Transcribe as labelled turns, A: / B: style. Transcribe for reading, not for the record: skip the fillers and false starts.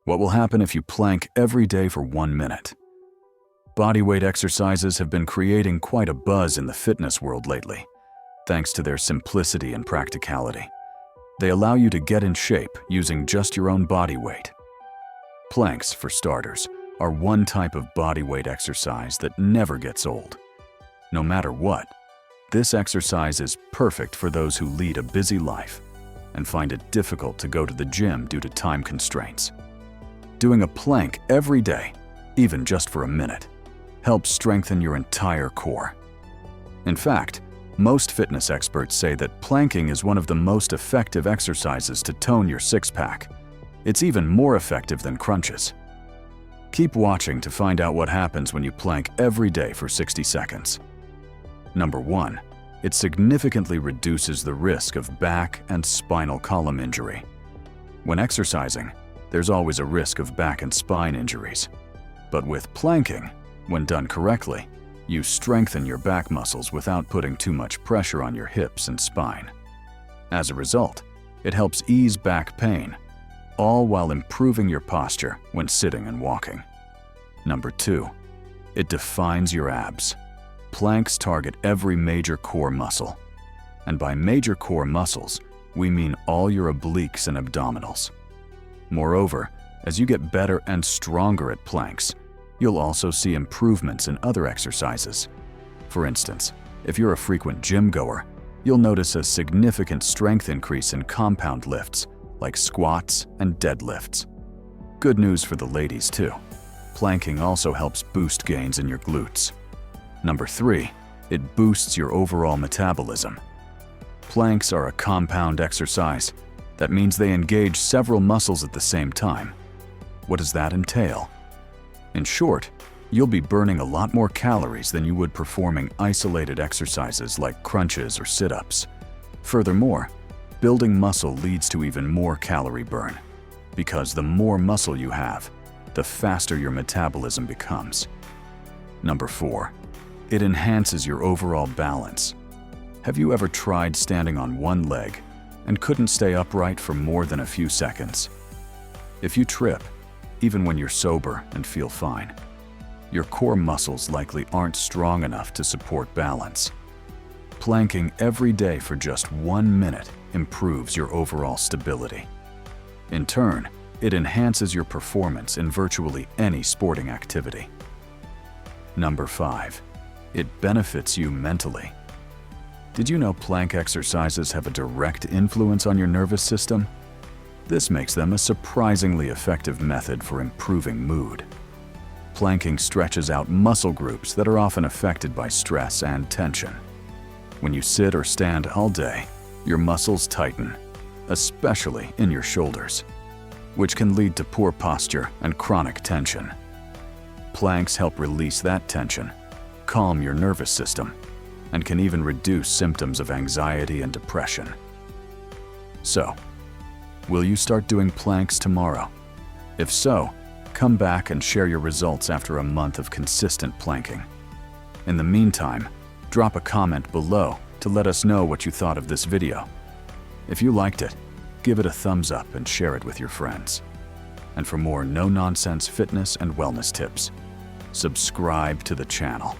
A: What will happen if you plank every day for 1 minute? Bodyweight exercises have been creating quite a buzz in the fitness world lately, thanks to their simplicity and practicality. They allow you to get in shape using just your own body weight. Planks, for starters, are one type of bodyweight exercise that never gets old. No matter what, this exercise is perfect for those who lead a busy life and find it difficult to go to the gym due to time constraints. Doing a plank every day, even just for a minute, helps strengthen your entire core. In fact, most fitness experts say that planking is one of the most effective exercises to tone your six-pack. It's even more effective than crunches. Keep watching to find out what happens when you plank every day for 60 seconds. Number 1. It significantly reduces the risk of back and spinal column injury. When exercising, there's always a risk of back and spine injuries. But with planking, when done correctly, you strengthen your back muscles without putting too much pressure on your hips and spine. As a result, it helps ease back pain, all while improving your posture when sitting and walking. Number 2. It defines your abs. Planks target every major core muscle. And by major core muscles, we mean all your obliques and abdominals. Moreover, as you get better and stronger at planks, you'll also see improvements in other exercises. For instance, if you're a frequent gym goer, you'll notice a significant strength increase in compound lifts, like squats and deadlifts. Good news for the ladies too. Planking also helps boost gains in your glutes. Number 3, it boosts your overall metabolism. Planks are a compound exercise. That means they engage several muscles at the same time. What does that entail? In short, you'll be burning a lot more calories than you would performing isolated exercises like crunches or sit-ups. Furthermore, building muscle leads to even more calorie burn, because the more muscle you have, the faster your metabolism becomes. Number 4, it enhances your overall balance. Have you ever tried standing on one leg and couldn't stay upright for more than a few seconds? If you trip, even when you're sober and feel fine, your core muscles likely aren't strong enough to support balance. Planking every day for just 1 minute improves your overall stability. In turn, it enhances your performance in virtually any sporting activity. Number 5. It benefits you mentally. Did you know plank exercises have a direct influence on your nervous system? This makes them a surprisingly effective method for improving mood. Planking stretches out muscle groups that are often affected by stress and tension. When you sit or stand all day, your muscles tighten, especially in your shoulders, which can lead to poor posture and chronic tension. Planks help release that tension, calm your nervous system, and can even reduce symptoms of anxiety and depression. So, will you start doing planks tomorrow? If so, come back and share your results after a month of consistent planking. In the meantime, drop a comment below to let us know what you thought of this video. If you liked it, give it a thumbs up and share it with your friends. And for more no-nonsense fitness and wellness tips, subscribe to the channel.